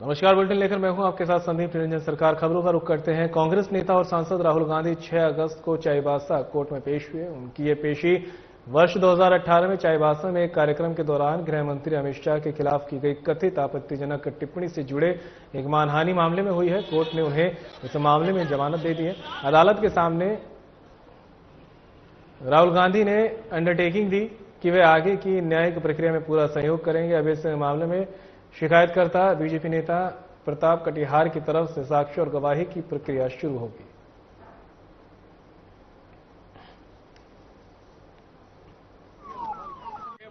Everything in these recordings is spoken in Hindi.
नमस्कार, बुलेटिन लेकर मैं हूं आपके साथ संदीप निरंजन। सरकार खबरों का रुख करते हैं। कांग्रेस नेता और सांसद राहुल गांधी 6 अगस्त को चाईबासा कोर्ट में पेश हुए। उनकी ये पेशी वर्ष 2018 में चाईबासा में एक कार्यक्रम के दौरान गृह मंत्री अमित शाह के खिलाफ की गई कथित आपत्तिजनक टिप्पणी से जुड़े एक मानहानि मामले में हुई है। कोर्ट ने उन्हें इस मामले में जमानत दे दी है। अदालत के सामने राहुल गांधी ने अंडरटेकिंग दी कि वे आगे की न्यायिक प्रक्रिया में पूरा सहयोग करेंगे। अब इस मामले में शिकायतकर्ता बीजेपी नेता प्रताप कटिहार की तरफ से साक्ष्य और गवाही की प्रक्रिया शुरू होगी।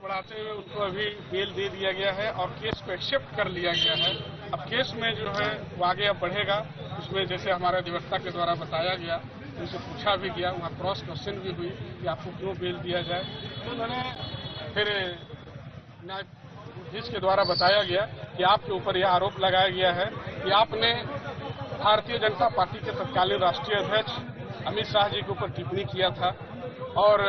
बढ़ाते हुए उनको अभी बेल दे दिया गया है और केस को एक्सेप्ट कर लिया गया है। अब केस में जो है वो आगे अब बढ़ेगा। उसमें जैसे हमारे अधिवक्ता के द्वारा बताया गया, उनसे पूछा भी गया, वहाँ क्रॉस क्वेश्चन भी हुई कि आपको क्यों बेल दिया जाए। तो उन्होंने फिर न्यायाधीश के द्वारा बताया गया कि आपके ऊपर यह आरोप लगाया गया है कि आपने भारतीय जनता पार्टी के तत्कालीन राष्ट्रीय अध्यक्ष अमित शाह जी के ऊपर टिप्पणी किया था और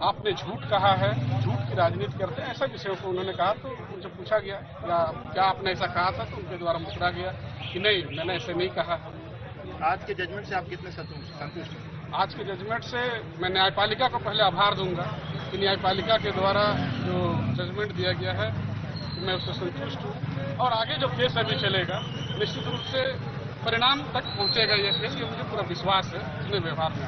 आपने झूठ कहा है, झूठ की राजनीति करते हैं, ऐसा विषयों को उन्होंने कहा। तो उनसे पूछा गया क्या आपने ऐसा कहा था, तो उनके द्वारा मुकरा गया कि नहीं, मैंने ऐसे नहीं कहा है। आज के जजमेंट से आप कितने संतुष्ट हैं? आज के जजमेंट से मैं न्यायपालिका को पहले आभार दूंगा कि न्यायपालिका के द्वारा जो जजमेंट दिया गया है मैं उससे संतुष्ट हूँ। और आगे जो केस अभी चलेगा निश्चित रूप से परिणाम तक पहुंचेगा ये केस, ये मुझे पूरा विश्वास है उसमें व्यवहार में।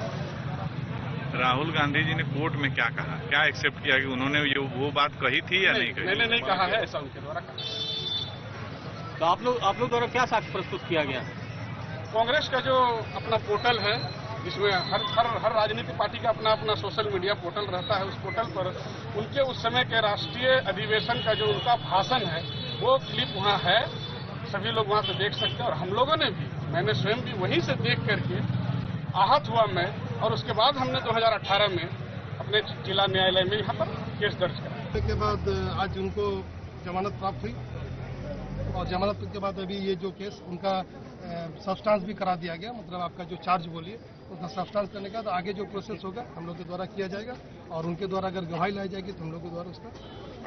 राहुल गांधी जी ने कोर्ट में क्या कहा, क्या एक्सेप्ट किया कि उन्होंने ये वो बात कही थी या नहीं कही? मैंने नहीं कहा है, ऐसा उनके द्वारा कहा। तो आप लोग द्वारा क्या साक्ष्य प्रस्तुत किया गया? कांग्रेस का जो अपना पोर्टल है जिसमें हर राजनीतिक पार्टी का अपना अपना सोशल मीडिया पोर्टल रहता है, उस पोर्टल पर उनके उस समय के राष्ट्रीय अधिवेशन का जो उनका भाषण है वो क्लिप वहाँ है, सभी लोग वहाँ से देख सकते हैं। और हम लोगों ने भी, मैंने स्वयं भी वहीं से देख करके आहत हुआ मैं, और उसके बाद हमने 2018 में अपने जिला न्यायालय में यहाँ पर केस दर्ज करा। के बाद आज उनको जमानत प्राप्त हुई और जमानत के बाद अभी ये जो केस उनका सब्सटेंस भी करा दिया गया, मतलब आपका जो चार्ज बोलिए उसका सब्सटेंस करने का, तो आगे जो प्रोसेस होगा हम लोग के द्वारा किया जाएगा और उनके द्वारा अगर गवाही लाई जाएगी तो हम लोग के द्वारा उसका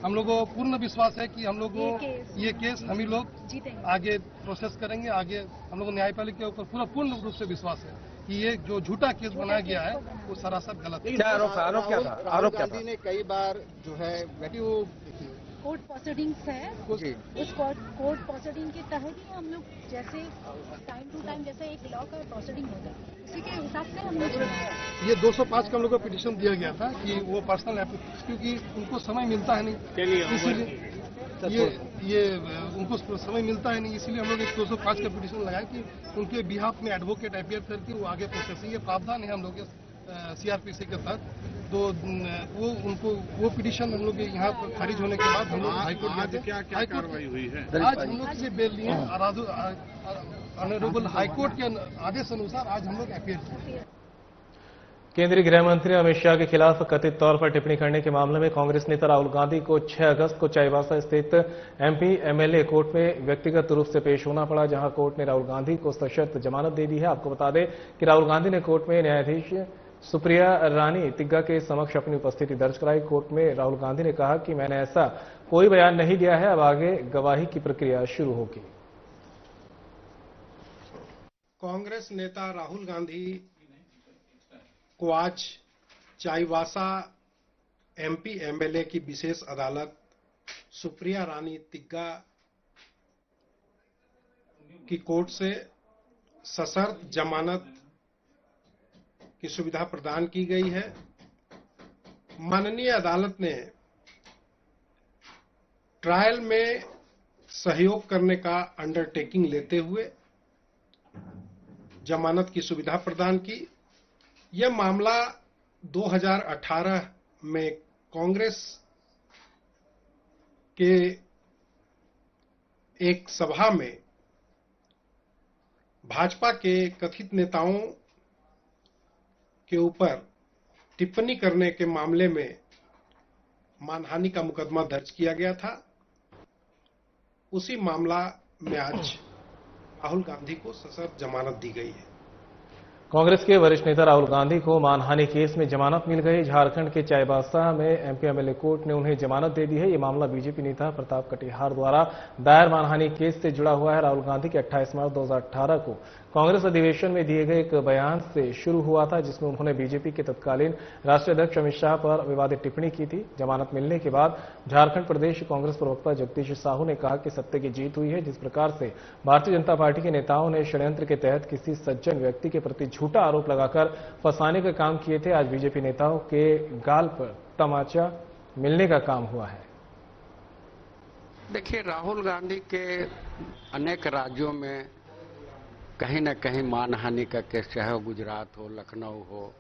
हम लोगों को पूर्ण विश्वास है कि हम लोग ये केस हम ही लोग आगे प्रोसेस करेंगे। आगे हम लोग न्यायपालिका के ऊपर पूर्ण रूप से विश्वास है कि ये जो झूठा केस बनाया गया है वो सरासर गलत है। क्या आरोप क्या था? आरोप क्या था? गांधी ने कई बार जो है कोर्ट प्रोसीडिंग्स है, उस कोर्ट प्रोसीडिंग के तहत ही हम लोग जैसे टाइम टू टाइम जैसे एक लॉ का प्रोसीडिंग होता है उसी के हिसाब से हम लोग ये 205 का हम लोग को पिटीशन दिया गया था कि वो पर्सनल क्योंकि उनको समय मिलता है नहीं, इसीलिए ये उनको समय मिलता है नहीं, इसीलिए हम लोग एक 205 का पिटीशन लगाया कि उनके बिहाफ में एडवोकेट अपीयर करके वो आगे प्रोसेस, ये प्रावधान है हम लोग सीआरपीसी के तहत। तो वो पिटीशन हम लोग यहाँ पर खारिज होने के बाद हम लोग हाईकोर्ट गए थे। क्या कार्रवाई हुई है? आज हम लोग से बेल लिए ऑनरेबल हाईकोर्ट के आदेश अनुसार आज हम लोग अपीयर किए। केंद्रीय गृह मंत्री अमित शाह के खिलाफ कथित तौर पर टिप्पणी करने के मामले में कांग्रेस नेता राहुल गांधी को 6 अगस्त को चाईबासा स्थित एमपी एमएलए कोर्ट में व्यक्तिगत रूप से पेश होना पड़ा, जहां कोर्ट ने राहुल गांधी को सशर्त जमानत दे दी है। आपको बता दें कि राहुल गांधी ने कोर्ट में न्यायाधीश सुप्रिया रानी तिग्गा के समक्ष अपनी उपस्थिति दर्ज कराई। कोर्ट में राहुल गांधी ने कहा कि मैंने ऐसा कोई बयान नहीं दिया है, अब आगे गवाही की प्रक्रिया शुरू होगी। कांग्रेस नेता राहुल गांधी को आज चाईबासा एमपी एमएलए की विशेष अदालत सुप्रिया रानी तिग्गा की कोर्ट से सशर्त जमानत की सुविधा प्रदान की गई है। माननीय अदालत ने ट्रायल में सहयोग करने का अंडरटेकिंग लेते हुए जमानत की सुविधा प्रदान की। यह मामला 2018 में कांग्रेस के एक सभा में भाजपा के कथित नेताओं के ऊपर टिप्पणी करने के मामले में मानहानि का मुकदमा दर्ज किया गया था। उसी मामला में आज राहुल गांधी को सशर्त जमानत दी गई है। कांग्रेस के वरिष्ठ नेता राहुल गांधी को मानहानि केस में जमानत मिल गई। झारखंड के चाईबासा में एमपी एमएलए कोर्ट ने उन्हें जमानत दे दी है। ये मामला बीजेपी नेता प्रताप कटिहार द्वारा दायर मानहानि केस से जुड़ा हुआ है। राहुल गांधी के 28 मार्च 2018 को कांग्रेस अधिवेशन में दिए गए एक बयान से शुरू हुआ था, जिसमें उन्होंने बीजेपी के तत्कालीन राष्ट्रीय अध्यक्ष अमित शाह पर विवादित टिप्पणी की थी। जमानत मिलने के बाद झारखंड प्रदेश कांग्रेस प्रवक्ता जगदीश साहू ने कहा कि सत्य की जीत हुई है। जिस प्रकार से भारतीय जनता पार्टी के नेताओं ने षड्यंत्र के तहत किसी सज्जन व्यक्ति के प्रति झूठा आरोप लगाकर फंसाने का काम किए थे, आज बीजेपी नेताओं के गाल पर तमाचा मिलने का काम हुआ है। देखिए, राहुल गांधी के अनेक राज्यों में कहीं न कहीं मानहानि का केस, चाहे वो गुजरात हो, लखनऊ हो,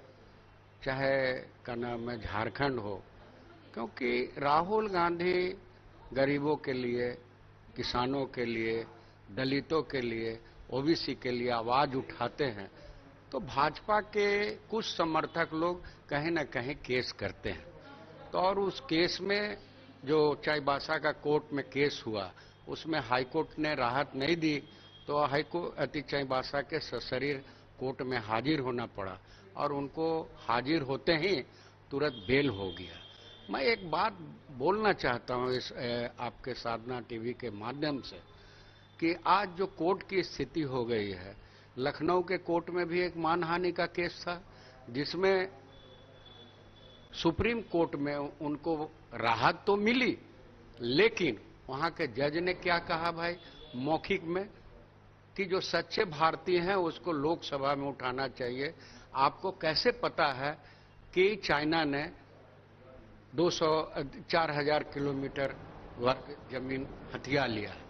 चाहे का नाम है झारखंड हो, क्योंकि राहुल गांधी गरीबों के लिए, किसानों के लिए, दलितों के लिए, ओबीसी के लिए आवाज उठाते हैं, तो भाजपा के कुछ समर्थक लोग कहीं न कहीं केस करते हैं। तो और उस केस में जो चाईबासा का कोर्ट में केस हुआ, उसमें हाईकोर्ट ने राहत नहीं दी, तो हाईकोर्ट चाईबासा के सशरीर कोर्ट में हाजिर होना पड़ा और उनको हाजिर होते ही तुरंत बेल हो गया। मैं एक बात बोलना चाहता हूं इस आपके साधना टीवी के माध्यम से कि आज जो कोर्ट की स्थिति हो गई है, लखनऊ के कोर्ट में भी एक मानहानि का केस था, जिसमें सुप्रीम कोर्ट में उनको राहत तो मिली, लेकिन वहां के जज ने क्या कहा भाई मौखिक में कि जो सच्चे भारतीय हैं उसको लोकसभा में उठाना चाहिए। आपको कैसे पता है कि चाइना ने 4,000 किलोमीटर वर्ग जमीन हथिया लिया है।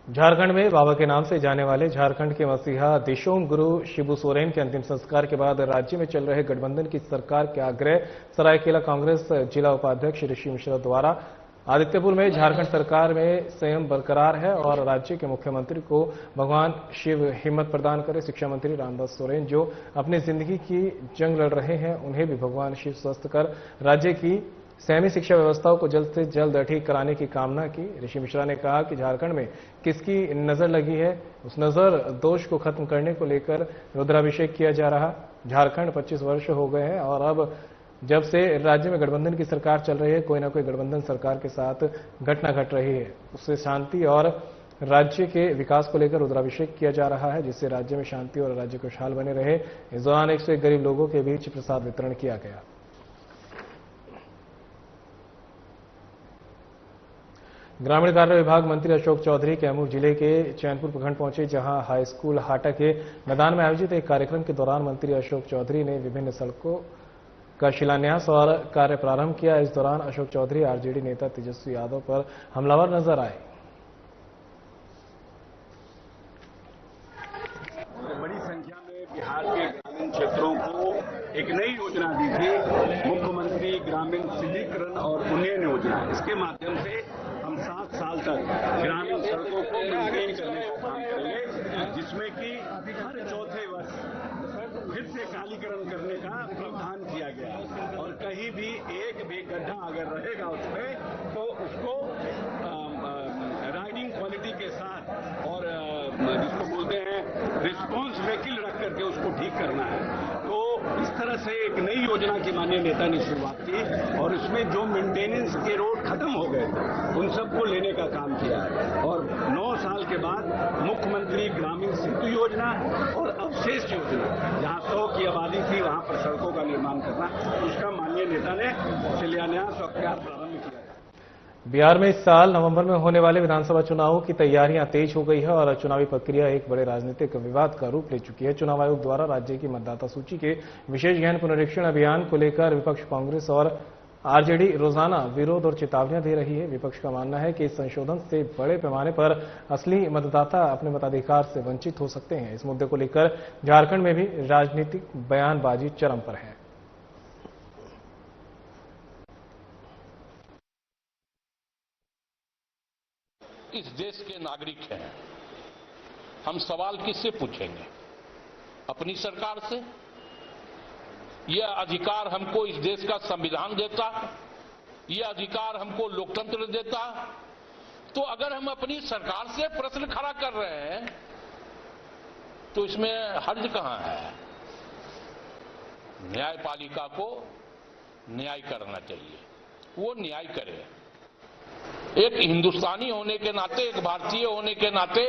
झारखंड में बाबा के नाम से जाने वाले झारखंड के मसीहा दिशोम गुरु शिबू सोरेन के अंतिम संस्कार के बाद राज्य में चल रहे गठबंधन की सरकार के आग्रह सरायकेला कांग्रेस जिला उपाध्यक्ष ऋषि मिश्रा द्वारा आदित्यपुर में झारखंड सरकार में संयम बरकरार है और राज्य के मुख्यमंत्री को भगवान शिव हिम्मत प्रदान करे। शिक्षा मंत्री रामदास सोरेन जो अपनी जिंदगी की जंग लड़ रहे हैं, उन्हें भी भगवान शिव स्वस्थ कर राज्य की सेमी शिक्षा व्यवस्थाओं को जल्द से जल्द ठीक कराने की कामना की। ऋषि मिश्रा ने कहा कि झारखंड में किसकी नजर लगी है, उस नजर दोष को खत्म करने को लेकर रुद्राभिषेक किया जा रहा। झारखंड 25 वर्ष हो गए हैं और अब जब से राज्य में गठबंधन की सरकार चल रही है, कोई ना कोई गठबंधन सरकार के साथ घटना घट रही है। उससे शांति और राज्य के विकास को लेकर रुद्राभिषेक किया जा रहा है, जिससे राज्य में शांति और राज्य खुशहाल बने रहे। इस दौरान 101 गरीब लोगों के बीच प्रसाद वितरण किया गया। ग्रामीण कार्य विभाग मंत्री अशोक चौधरी कैमूर जिले के चैनपुर प्रखंड पहुंचे, जहां हाई स्कूल हाटा के मैदान में आयोजित एक कार्यक्रम के दौरान मंत्री अशोक चौधरी ने विभिन्न सड़कों का शिलान्यास और कार्य प्रारंभ किया। इस दौरान अशोक चौधरी आरजेडी नेता तेजस्वी यादव पर हमलावर नजर आए। बड़ी संख्या में बिहार के ग्रामीण क्षेत्रों को एक नई योजना दी थी, मुख्यमंत्री ग्रामीण सुदृढ़ीकरण और उन्नयन योजना। इसके माध्यम से हम 7 साल तक ग्रामीण सड़कों को मेंटेन करने का काम करेंगे, जिसमें कि हर चौथे वर्ष फिर से कालीकरण करने का प्रावधान किया गया और कहीं भी एक भी गड्ढा अगर रहेगा उसमें तो उसको राइडिंग क्वालिटी के साथ और जिसको बोलते हैं रिस्पॉन्स व्हीकल रख करके उसको ठीक करना है। तो इस तरह से एक नई योजना की माननीय नेता ने शुरुआत की और इसमें जो मेंटेनेंस के रोड खत्म हो गए थे उन सबको लेने का काम किया है और 9 साल के बाद मुख्यमंत्री ग्रामीण सेतु योजना और अवशेष योजना, जहां 100 की आबादी थी वहां पर सड़कों का निर्माण करना, उसका माननीय नेता ने शिलान्यास और कार्य प्रारंभ किया। बिहार में इस साल नवंबर में होने वाले विधानसभा चुनावों की तैयारियां तेज हो गई है और चुनावी प्रक्रिया एक बड़े राजनीतिक विवाद का रूप ले चुकी है। चुनाव आयोग द्वारा राज्य की मतदाता सूची के विशेष गहन पुनरीक्षण अभियान को लेकर विपक्ष कांग्रेस और आरजेडी रोजाना विरोध और चेतावनियां दे रही है। विपक्ष का मानना है कि इस संशोधन से बड़े पैमाने पर असली मतदाता अपने मताधिकार से वंचित हो सकते हैं। इस मुद्दे को लेकर झारखंड में भी राजनीतिक बयानबाजी चरम पर है। इस देश के नागरिक हैं, हम सवाल किससे पूछेंगे? अपनी सरकार से? यह अधिकार हमको इस देश का संविधान देता, यह अधिकार हमको लोकतंत्र देता। तो अगर हम अपनी सरकार से प्रश्न खड़ा कर रहे हैं तो इसमें हर्ज कहां है? न्यायपालिका को न्याय करना चाहिए, वो न्याय करे। एक हिंदुस्तानी होने के नाते, एक भारतीय होने के नाते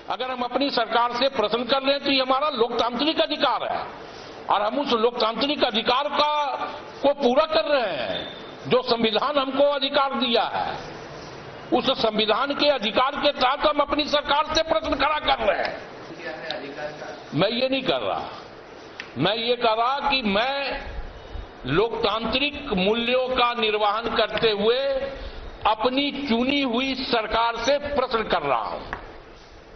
अगर हम अपनी सरकार से प्रश्न कर रहे हैं तो ये हमारा लोकतांत्रिक अधिकार है और हम उस लोकतांत्रिक अधिकार को पूरा कर रहे हैं। जो संविधान हमको अधिकार दिया है, उस संविधान के अधिकार के तहत हम अपनी सरकार से प्रश्न खड़ा कर रहे हैं। मैं ये नहीं कर रहा, मैं ये कह रहा कि मैं लोकतांत्रिक मूल्यों का निर्वहन करते हुए अपनी चुनी हुई सरकार से प्रश्न कर रहा हूं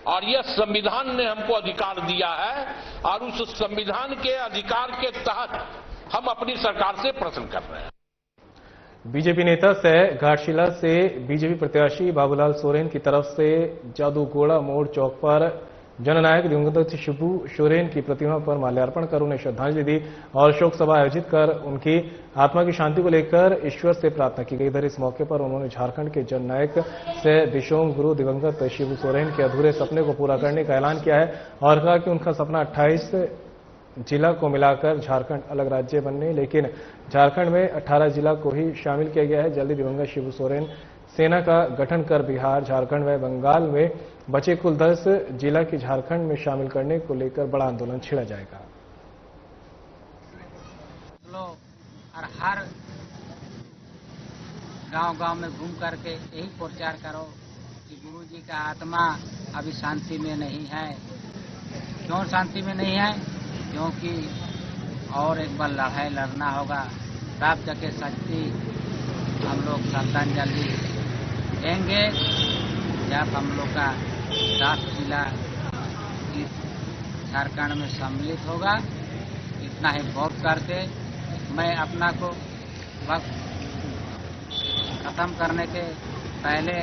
और यह संविधान ने हमको अधिकार दिया है और उस संविधान के अधिकार के तहत हम अपनी सरकार से प्रश्न कर रहे हैं। बीजेपी नेता सह घाटशिला से बीजेपी प्रत्याशी बाबूलाल सोरेन की तरफ से जादूगोड़ा मोड़ चौक पर जननायक दिवंगत शिबू सोरेन की प्रतिमा पर माल्यार्पण कर उन्हें श्रद्धांजलि दी और शोक सभा आयोजित कर उनकी आत्मा की शांति को लेकर ईश्वर से प्रार्थना की गई। इधर इस मौके पर उन्होंने झारखंड के जननायक से दिशोम गुरु दिवंगत शिबू सोरेन के अधूरे सपने को पूरा करने का ऐलान किया है और कहा कि उनका सपना 28 जिला को मिलाकर झारखंड अलग राज्य बनने, लेकिन झारखंड में 18 जिला को ही शामिल किया गया है। जल्दी दिवंगत शिबू सोरेन सेना का गठन कर बिहार, झारखंड व बंगाल में बचे कुल 10 जिला की झारखंड में शामिल करने को लेकर बड़ा आंदोलन छेड़ा जाएगा। और हर गांव-गांव में घूम करके यही प्रचार करो कि गुरु जी का आत्मा अभी शांति में नहीं है। क्यों शांति में नहीं है? क्योंकि और एक बार लड़ाई लड़ना होगा, तब जाके शक्ति हम लोग श्रद्धांजलि देंगे जब हम लोग का 10 जिला इस झारखंड में सम्मिलित होगा। इतना ही बहुत करके मैं अपना को वक्त खत्म करने के पहले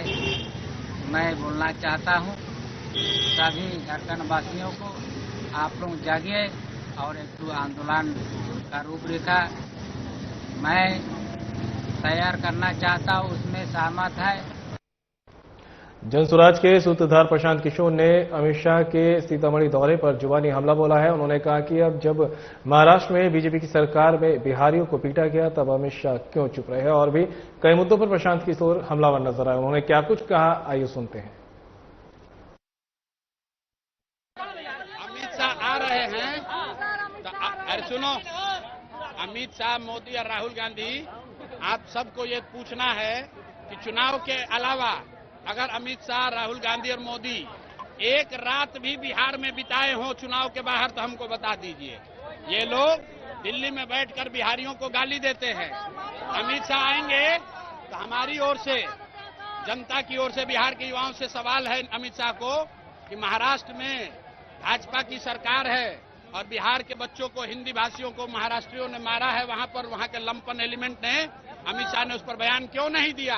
मैं बोलना चाहता हूँ सभी झारखंड वासियों को, आप लोग जागिए और एक आंदोलन का रूपरेखा मैं तैयार करना चाहता हूँ, उसमें सहमत है। जनसुराज के सूत्रधार प्रशांत किशोर ने अमित शाह के सीतामढ़ी दौरे पर जुबानी हमला बोला है। उन्होंने कहा कि अब जब महाराष्ट्र में बीजेपी की सरकार में बिहारियों को पीटा गया तब अमित शाह क्यों चुप रहे, और भी कई मुद्दों पर प्रशांत किशोर हमलावर नजर आए। उन्होंने क्या कुछ कहा, आइए सुनते हैं। अमित शाह आ रहे हैं तो अरे सुनो, अमित शाह, मोदी और राहुल गांधी, आप सबको ये पूछना है कि चुनाव के अलावा अगर अमित शाह, राहुल गांधी और मोदी एक रात भी बिहार में बिताए हों चुनाव के बाहर तो हमको बता दीजिए। ये लोग दिल्ली में बैठकर बिहारियों को गाली देते हैं। अमित शाह आएंगे तो हमारी ओर से, जनता की ओर से, बिहार के युवाओं से सवाल है अमित शाह को कि महाराष्ट्र में भाजपा की सरकार है और बिहार के बच्चों को, हिंदी भाषियों को महाराष्ट्रियों ने मारा है, वहां पर वहां के लंपन एलिमेंट ने, अमित शाह ने उस पर बयान क्यों नहीं दिया?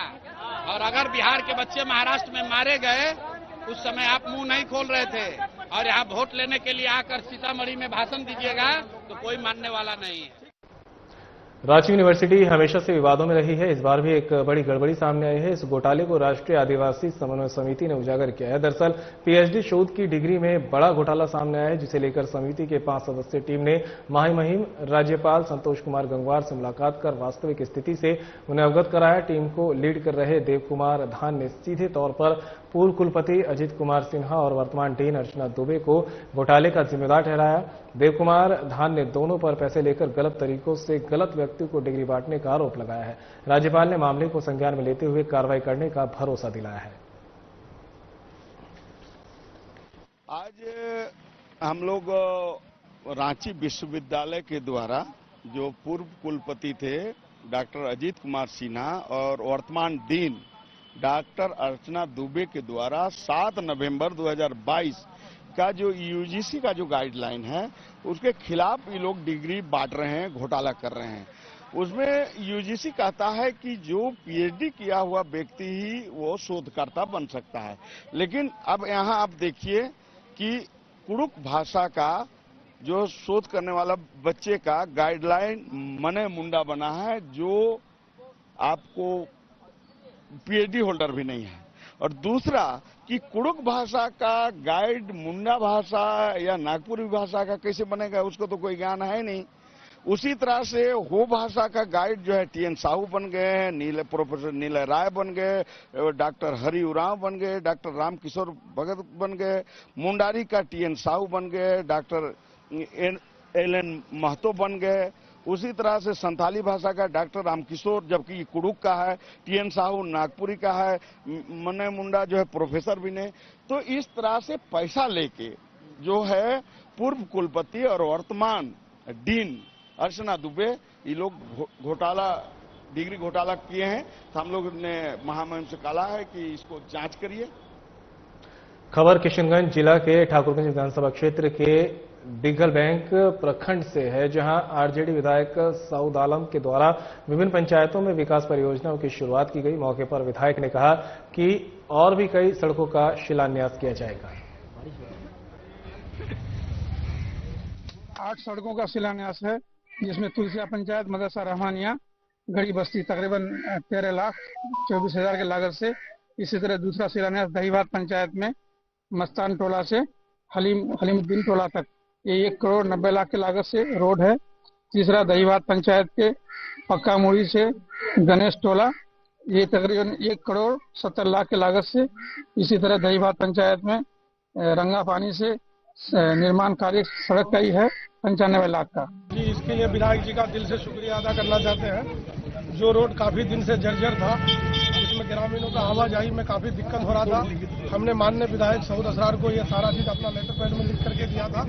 और अगर बिहार के बच्चे महाराष्ट्र में मारे गए उस समय आप मुंह नहीं खोल रहे थे और यहाँ वोट लेने के लिए आकर सीतामढ़ी में भाषण दीजिएगा तो कोई मानने वाला नहीं है। रांची यूनिवर्सिटी हमेशा से विवादों में रही है। इस बार भी एक बड़ी गड़बड़ी सामने आई है। इस घोटाले को राष्ट्रीय आदिवासी समन्वय समिति ने उजागर किया है। दरअसल पीएचडी शोध की डिग्री में बड़ा घोटाला सामने आया है, जिसे लेकर समिति के 5 सदस्यीय टीम ने महामहिम राज्यपाल संतोष कुमार गंगवार से मुलाकात कर वास्तविक स्थिति से उन्हें अवगत कराया। टीम को लीड कर रहे देव कुमार धान ने सीधे तौर पर पूर्व कुलपति अजित कुमार सिन्हा और वर्तमान डीन अर्चना दुबे को घोटाले का जिम्मेदार ठहराया। देव कुमार धान ने दोनों पर पैसे लेकर गलत तरीकों से गलत व्यक्ति को डिग्री बांटने का आरोप लगाया है। राज्यपाल ने मामले को संज्ञान में लेते हुए कार्रवाई करने का भरोसा दिलाया है। आज हम लोग रांची विश्वविद्यालय के द्वारा जो पूर्व कुलपति थे डॉक्टर अजित कुमार सिन्हा और वर्तमान डीन डॉक्टर अर्चना दुबे के द्वारा 7 नवंबर 2022 का जो यूजीसी का जो गाइडलाइन है उसके खिलाफ ये लोग डिग्री बांट रहे हैं, घोटाला कर रहे हैं। उसमें यूजीसी कहता है कि जो पीएचडी किया हुआ व्यक्ति ही वो शोधकर्ता बन सकता है, लेकिन अब यहाँ आप देखिए कि कुड़ुक भाषा का जो शोध करने वाला बच्चे का गाइडलाइन मने मुंडा बना है, जो आपको पीएचडी होल्डर भी नहीं है। और दूसरा कि कुड़ुक भाषा का गाइड मुंडा भाषा या नागपुरी भाषा का कैसे बनेगा, उसको तो कोई ज्ञान है नहीं। उसी तरह से हो भाषा का गाइड जो है टीएन साहू बन गए, प्रोफेसर नीलय राय बन गए, डॉक्टर हरि उरांव बन गए, डॉक्टर रामकिशोर भगत बन गए, मुंडारी का टीएन साहू बन गए, डॉक्टर एल.एन. महतो बन गए। उसी तरह से संथाली भाषा का डॉक्टर रामकिशोर, जबकि कुड़ुक का है, टीएन साहू नागपुरी का है, मने मुंडा जो है प्रोफेसर भी ने। तो इस तरह से पैसा लेके जो है पूर्व कुलपति और वर्तमान डीन अर्चना दुबे, ये लोग घोटाला, डिग्री घोटाला किए हैं। तो हम लोग ने महामहिम से कहा है कि इसको जांच करिए। खबर किशनगंज जिला के ठाकुरगंज विधानसभा क्षेत्र के दिग्गल बैंक प्रखंड से है, जहां आरजेडी विधायक सऊद आलम के द्वारा विभिन्न पंचायतों में विकास परियोजनाओं की शुरुआत की गई। मौके पर विधायक ने कहा कि और भी कई सड़कों का शिलान्यास किया जाएगा। 8 सड़कों का शिलान्यास है, जिसमें तुलसिया पंचायत, मदरसा रहमानिया, गड़ी बस्ती तकरीबन 13,24,000 के लागत से। इसी तरह दूसरा शिलान्यास दहीबात पंचायत में मस्तान टोला से हलीमुद्दीन टोला तक, ये 1,90,00,000 के लागत से रोड है। तीसरा दहीबात पंचायत के पक्का मुड़ी से गणेश टोला, ये तकरीबन 1,70,00,000 के लागत से। इसी तरह दहीबात पंचायत में रंगा पानी से निर्माण कार्य सड़क का ही है 95 लाख का। जी, इसके लिए विधायक जी का दिल से शुक्रिया अदा करना चाहते हैं। जो रोड काफी दिन से जर्जर था, जिसमें ग्रामीणों का आवाजाही में काफी दिक्कत हो रहा था, हमने माननीय विधायक सऊद असरार को ये सारा चीज अपना लेटर पैड में लिख करके दिया था।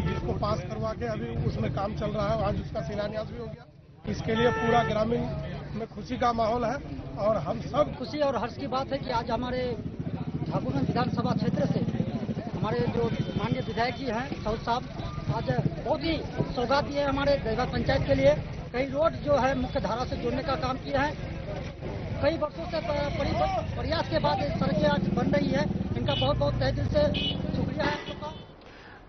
इसको पास करवा के अभी उसमें काम चल रहा है, आज उसका शिलान्यास भी हो गया। इसके लिए पूरा ग्रामीण में खुशी का माहौल है और हम सब खुशी और हर्ष की बात है कि आज हमारे ठाकुरगंज विधानसभा क्षेत्र से हमारे जो माननीय विधायक जी हैं सऊद साहब, आज बहुत ही सौगात दिए हमारे दहीबात पंचायत के लिए। कई रोड जो है मुख्य धारा से जोड़ने का काम किया है। कई वर्षों से प्रयास के बाद सड़कें आज बन रही है, इनका बहुत बहुत तहे दिल से शुक्रिया है।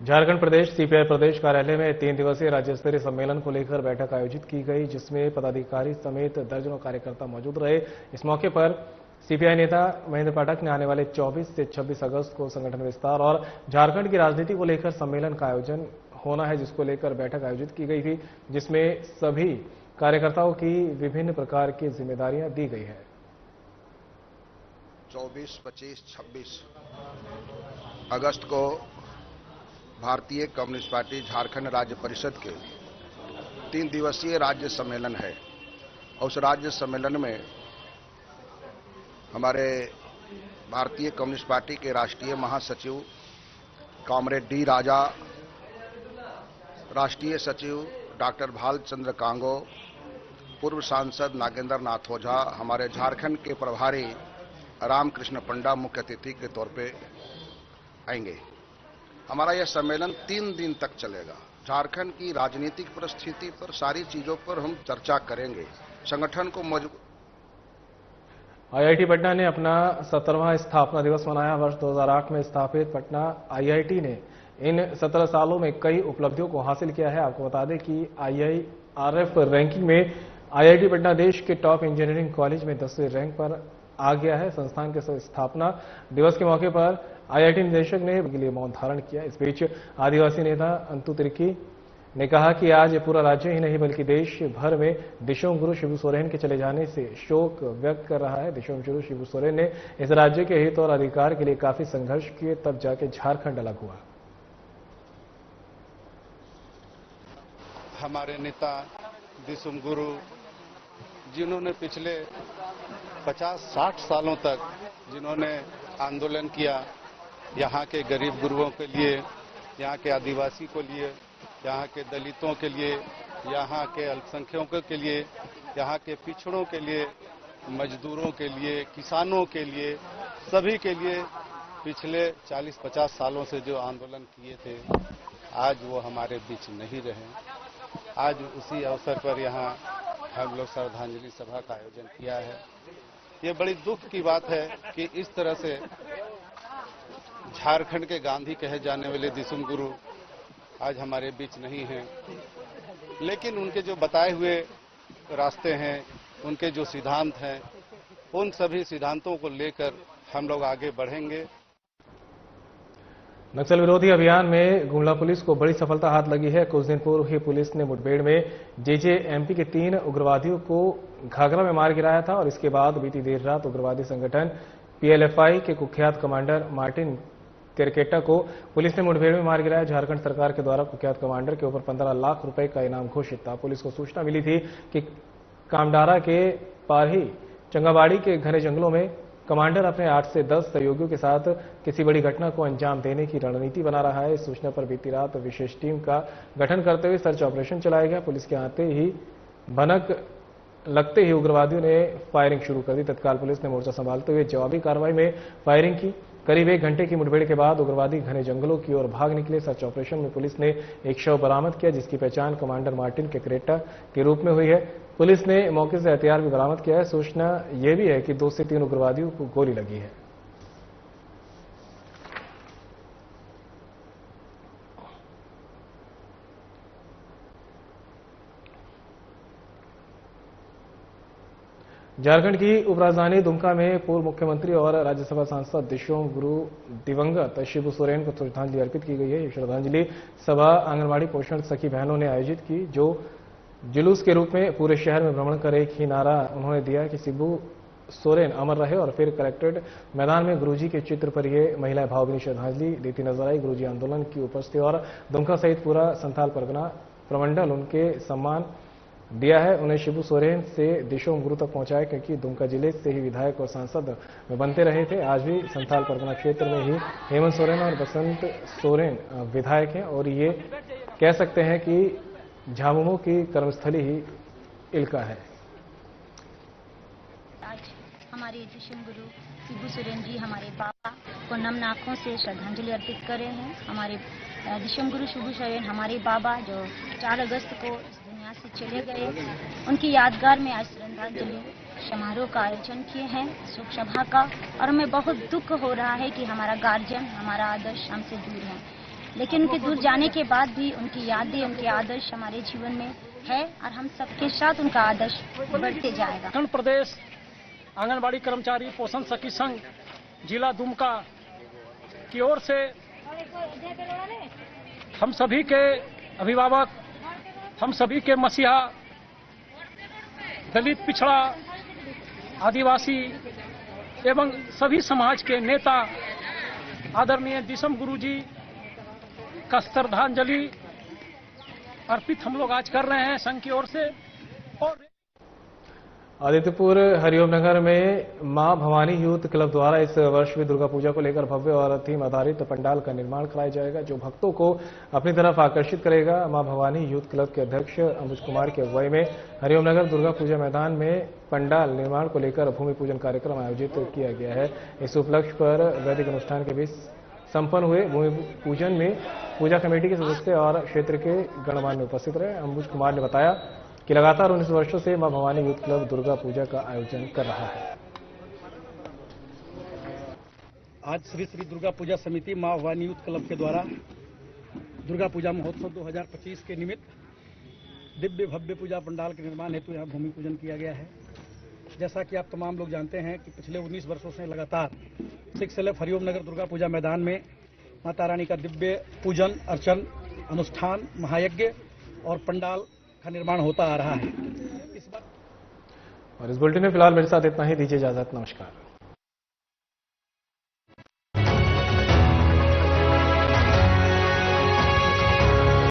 झारखंड प्रदेश सीपीआई प्रदेश कार्यालय में 3 दिवसीय राज्य स्तरीय सम्मेलन को लेकर बैठक आयोजित की गई, जिसमें पदाधिकारी समेत दर्जनों कार्यकर्ता मौजूद रहे। इस मौके पर सीपीआई नेता महेंद्र पाठक ने आने वाले 24 से 26 अगस्त को संगठन विस्तार और झारखंड की राजनीति को लेकर सम्मेलन का आयोजन होना है, जिसको लेकर बैठक आयोजित की गई थी, जिसमें सभी कार्यकर्ताओं की विभिन्न प्रकार की जिम्मेदारियां दी गई है। 24, 25, 26 अगस्त को भारतीय कम्युनिस्ट पार्टी झारखंड राज्य परिषद के 3 दिवसीय राज्य सम्मेलन है। और उस राज्य सम्मेलन में हमारे भारतीय कम्युनिस्ट पार्टी के राष्ट्रीय महासचिव कॉमरेड डी राजा, राष्ट्रीय सचिव डॉक्टर भालचंद्र कांगो, पूर्व सांसद नागेंद्र नाथ ओझा, हमारे झारखंड के प्रभारी रामकृष्ण पंडा मुख्य अतिथि के तौर पे आएंगे। हमारा यह सम्मेलन 3 दिन तक चलेगा। झारखंड की राजनीतिक परिस्थिति पर, सारी चीजों पर हम चर्चा करेंगे। संगठन को मजबूत। आईआईटी पटना ने अपना 17वां स्थापना दिवस मनाया। वर्ष 2008 में स्थापित पटना आईआईटी ने इन 17 सालों में कई उपलब्धियों को हासिल किया है। आपको बता दें कि IIRF रैंकिंग में आईआईटी पटना देश के टॉप इंजीनियरिंग कॉलेज में 10वें रैंक पर आ गया है। संस्थान के स्थापना दिवस के मौके पर आईआईटी निदेशक ने के लिए मौन धारण किया। इस बीच आदिवासी नेता अंतु तिर्की ने कहा कि आज पूरा राज्य ही नहीं बल्कि देश भर में दिशोम गुरु शिबू सोरेन के चले जाने से शोक व्यक्त कर रहा है। दिशोम गुरु शिबू सोरेन ने इस राज्य के हित और अधिकार के लिए काफी संघर्ष किए, तब जाके झारखंड अलग हुआ। हमारे नेता दिशोम गुरु, जिन्होंने पिछले 50-60 सालों तक जिन्होंने आंदोलन किया यहाँ के गरीब गुरुओं के लिए, यहाँ के आदिवासी को लिए, यहाँ के दलितों के लिए, यहाँ के अल्पसंख्यकों के लिए, यहाँ के पिछड़ों के लिए, मजदूरों के लिए, किसानों के लिए, सभी के लिए पिछले 40-50 सालों से जो आंदोलन किए थे, आज वो हमारे बीच नहीं रहे। आज उसी अवसर पर यहाँ हम लोग श्रद्धांजलि सभा का आयोजन किया है। ये बड़ी दुख की बात है कि इस तरह से झारखंड के गांधी कहे जाने वाले दिशोम गुरु आज हमारे बीच नहीं हैं, लेकिन उनके जो बताए हुए रास्ते हैं, उनके जो सिद्धांत हैं, उन सभी सिद्धांतों को लेकर हम लोग आगे बढ़ेंगे। नक्सल विरोधी अभियान में गुमला पुलिस को बड़ी सफलता हाथ लगी है। कुछ दिन पूर्व ही पुलिस ने मुठभेड़ में जेजेएमपी के 3 उग्रवादियों को घाघरा में मार गिराया था और इसके बाद बीती देर रात उग्रवादी संगठन पीएलएफआई के कुख्यात कमांडर मार्टिन केरकेटा को पुलिस ने मुठभेड़ में मार गिराया। झारखंड सरकार के द्वारा कुख्यात कमांडर के ऊपर 15 लाख रुपए का इनाम घोषित था। पुलिस को सूचना मिली थी कि कामडारा के पारही चंगाबाड़ी के घने जंगलों में कमांडर अपने 8 से 10 सहयोगियों के साथ किसी बड़ी घटना को अंजाम देने की रणनीति बना रहा है। इस सूचना पर बीती रात विशेष टीम का गठन करते हुए सर्च ऑपरेशन चलाया गया। पुलिस के आते ही भनक लगते ही उग्रवादियों ने फायरिंग शुरू कर दी। तत्काल पुलिस ने मोर्चा संभालते हुए जवाबी कार्रवाई में फायरिंग की। करीब 1 घंटे की मुठभेड़ के बाद उग्रवादी घने जंगलों की ओर भाग निकले। सर्च ऑपरेशन में पुलिस ने एक शव बरामद किया जिसकी पहचान कमांडर मार्टिन केरकेटा के रूप में हुई है। पुलिस ने मौके से हथियार भी बरामद किया है। सूचना यह भी है कि 2 से 3 उग्रवादियों को गोली लगी है। झारखंड की उपराजधानी दुमका में पूर्व मुख्यमंत्री और राज्यसभा सांसद दिशोम गुरु दिवंगत शिबू सोरेन को श्रद्धांजलि अर्पित की गई है। ये श्रद्धांजलि सभा आंगनबाड़ी पोषण सखी बहनों ने आयोजित की, जो जुलूस के रूप में पूरे शहर में भ्रमण कर एक ही नारा उन्होंने दिया कि शिबू सोरेन अमर रहे। और फिर कलेक्ट्रेट मैदान में गुरुजी के चित्र पर ये महिलाएं भावभीनी श्रद्धांजलि देती नजर आई। गुरुजी आंदोलन की उपस्थिति और दुमका सहित पूरा संथाल परगना प्रमंडल उनके सम्मान दिया है। उन्हें शिबू सोरेन से दिशोम गुरु तक पहुंचाया क्योंकि दुमका जिले से ही विधायक और सांसद में बनते रहे थे। आज भी संथाल परगना क्षेत्र में ही हेमंत सोरेन और बसंत सोरेन विधायक हैं और ये कह सकते हैं कि झामुमो की कर्मस्थली ही इल्का है। आज हमारे दिशोम गुरु शिबू सोरेन जी हमारे बाबा को नम आंखों से श्रद्धांजलि अर्पित कर रहे हैं। हमारे दिशोम गुरु शिबू सोरेन हमारे बाबा जो 4 अगस्त को इस दुनिया से चले गए, उनकी यादगार में आज श्रद्धांजलि समारोह का आयोजन किए हैं, शोक सभा का। और हमें बहुत दुख हो रहा है कि हमारा गार्जियन, हमारा आदर्श हमसे दूर है, लेकिन उनके दूर जाने के बाद भी उनकी यादें, उनके आदर्श हमारे जीवन में है और हम सबके साथ उनका आदर्श बढ़ते जाएगा। झारखंड प्रदेश आंगनबाड़ी कर्मचारी पोषण सखी संघ जिला दुमका की ओर से हम सभी के अभिभावक, हम सभी के मसीहा, दलित, पिछड़ा, आदिवासी एवं सभी समाज के नेता आदरणीय दिशोम गुरु जी का श्रद्धांजलि अर्पित हम लोग आज कर रहे हैं संघ की ओर से। और आदित्यपुर हरिओम नगर में मां भवानी यूथ क्लब द्वारा इस वर्ष भी दुर्गा पूजा को लेकर भव्य और थीम आधारित पंडाल का निर्माण कराया जाएगा, जो भक्तों को अपनी तरफ आकर्षित करेगा। मां भवानी यूथ क्लब के अध्यक्ष अंबुज कुमार की अगुवाई में हरिओम नगर दुर्गा पूजा मैदान में पंडाल निर्माण को लेकर भूमि पूजन कार्यक्रम आयोजित किया गया है। इस उपलक्ष्य पर वैदिक अनुष्ठान के बीच संपन्न हुए भूमि पूजन में पूजा कमेटी के सदस्य और क्षेत्र के गणमान्य उपस्थित रहे। अंबुज कुमार ने बताया कि लगातार 19 वर्षों से मां भवानी यूथ क्लब दुर्गा पूजा का आयोजन कर रहा है। आज श्री श्री दुर्गा पूजा समिति मां भवानी यूथ क्लब के द्वारा दुर्गा पूजा महोत्सव 2025 के निमित्त दिव्य भव्य पूजा पंडाल के निर्माण हेतु यहाँ भूमि पूजन किया गया है। जैसा कि आप तमाम लोग जानते हैं कि पिछले 19 वर्षों से लगातार 6LF हरिओम नगर दुर्गा पूजा मैदान में माता रानी का दिव्य पूजन अर्चन अनुष्ठान महायज्ञ और पंडाल का निर्माण होता आ रहा है। और इस बुलेटिन में फिलहाल मेरे साथ इतना ही। दीजिए इजाजत। नमस्कार।